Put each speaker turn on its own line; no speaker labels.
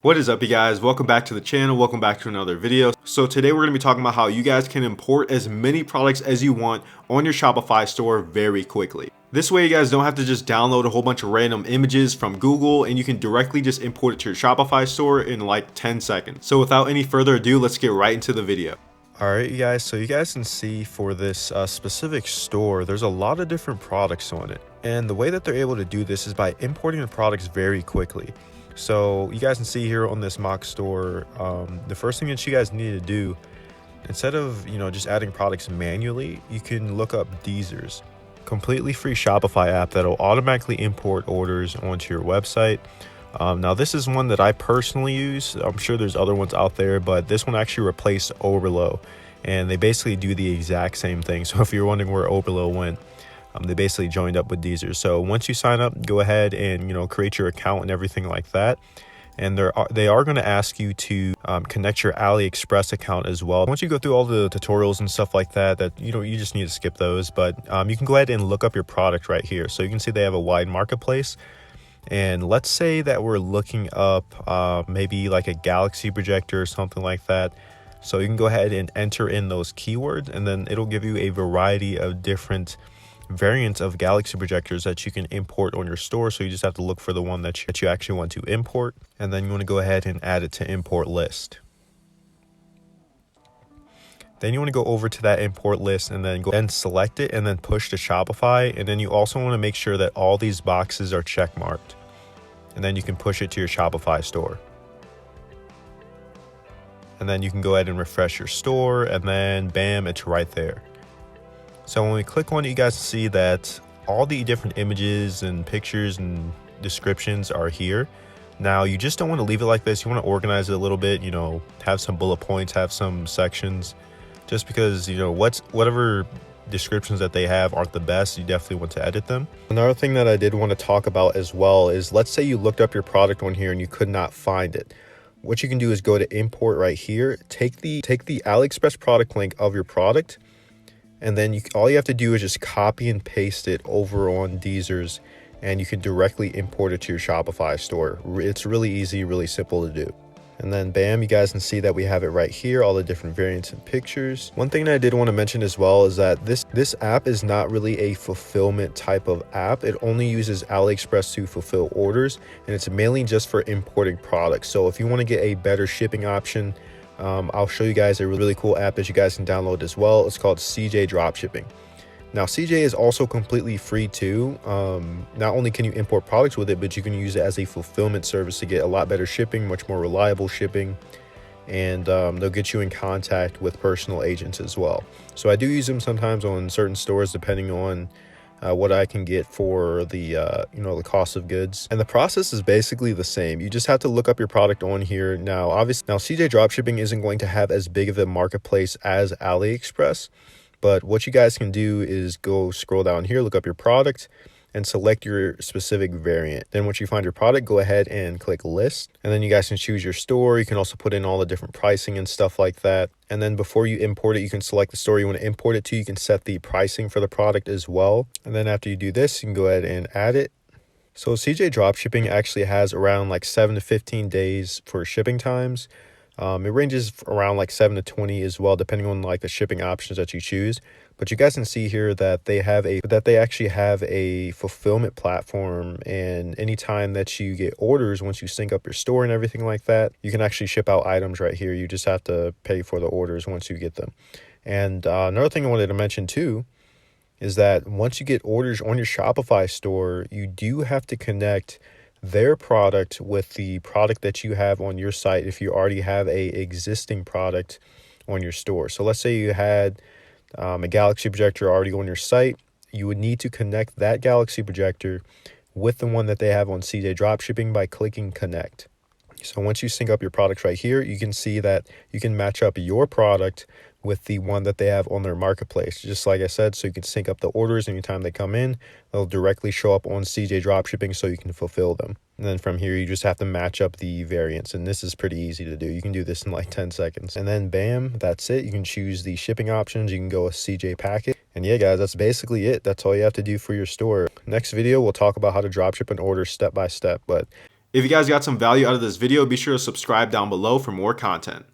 What is up, you guys? Welcome back to the channel. Welcome back to another video. So today we're going to be talking about how you guys can import as many products as you want on your Shopify store very quickly. This way you guys don't have to just download a whole bunch of random images from Google, and you can directly just import it to your Shopify store in like 10 seconds. So without any further ado, let's get right into the video. Alright, you guys, so you guys can see for this specific store, there's a lot of different products on it. And the way that they're able to do this is by importing the products very quickly. So you guys can see here on this mock store, the first thing that you guys need to do, instead of just adding products manually, you can look up Deezers, completely free Shopify app that'll automatically import orders onto your website. Now this is one that I personally use. I'm sure there's other ones out there, but this one actually replaced Overlow, and they basically do the exact same thing. So if you're wondering where Overlow went, they basically joined up with Deezers. So once you sign up, go ahead and create your account and everything like that. And they are going to ask you to connect your AliExpress account as well. Once you go through all the tutorials and stuff like that, you just need to skip those. But you can go ahead and look up your product right here. So you can see they have a wide marketplace. And let's say that we're looking up maybe like a galaxy projector or something like that. So you can go ahead and enter in those keywords, and then it'll give you a variety of different variants of galaxy projectors that you can import on your store. So you just have to look for the one that you actually want to import, and then you want to go ahead and add it to import list. Then you want to go over to that import list and then go and select it and then push to Shopify. And then you also want to make sure that all these boxes are check marked, and then you can push it to your Shopify store. And then you can go ahead and refresh your store, and then bam, it's right there. So when we click on it, you guys see that all the different images and pictures and descriptions are here. Now you just don't want to leave it like this. You want to organize it a little bit, have some bullet points, have some sections, just because whatever descriptions that they have aren't the best, you definitely want to edit them. Another thing that I did want to talk about as well is, let's say you looked up your product on here and you could not find it. What you can do is go to import right here, take the AliExpress product link of your product, and then all you have to do is just copy and paste it over on Deezers, and you can directly import it to your Shopify store. It's really easy, really simple to do. And then bam, you guys can see that we have it right here, all the different variants and pictures. One thing that I did want to mention as well is that this app is not really a fulfillment type of app. It only uses AliExpress to fulfill orders, and it's mainly just for importing products. So if you want to get a better shipping option, I'll show you guys a really cool app that you guys can download as well. It's called CJ Dropshipping. Now CJ is also completely free too. Not only can you import products with it, but you can use it as a fulfillment service to get a lot better shipping, much more reliable shipping, and they'll get you in contact with personal agents as well. So I do use them sometimes on certain stores depending on what I can get for the the cost of goods. And the process is basically the same. You just have to look up your product on here. Now CJ Dropshipping isn't going to have as big of a marketplace as AliExpress, but what you guys can do is go scroll down here, look up your product, and select your specific variant. Then once you find your product, go ahead and click list, and then you guys can choose your store. You can also put in all the different pricing and stuff like that. And then before you import it, you can select the store you want to import it to. You can set the pricing for the product as well. And then after you do this, you can go ahead and add it. So CJ Dropshipping actually has around like 7 to 15 days for shipping times. It ranges around like 7 to 20 as well, depending on like the shipping options that you choose. But you guys can see here that they actually have a fulfillment platform, and anytime that you get orders, once you sync up your store and everything like that, you can actually ship out items right here. You just have to pay for the orders once you get them. And another thing I wanted to mention too is that once you get orders on your Shopify store, you do have to connect their product with the product that you have on your site if you already have a existing product on your store. So let's say you had a galaxy projector already on your site. You would need to connect that galaxy projector with the one that they have on CJ Dropshipping by clicking connect. So once you sync up your products right here, you can see that you can match up your product with the one that they have on their marketplace, just like I said. So you can sync up the orders anytime they come in. They'll directly show up on CJ Dropshipping so you can fulfill them. And then from here, you just have to match up the variants, and this is pretty easy to do. You can do this in like 10 seconds. And then bam, that's it. You can choose the shipping options. You can go with CJ Packet. And yeah, guys, that's basically it. That's all you have to do for your store. Next video, we'll talk about how to dropship an order step by step. But If you guys got some value out of this video, be sure to subscribe down below for more content.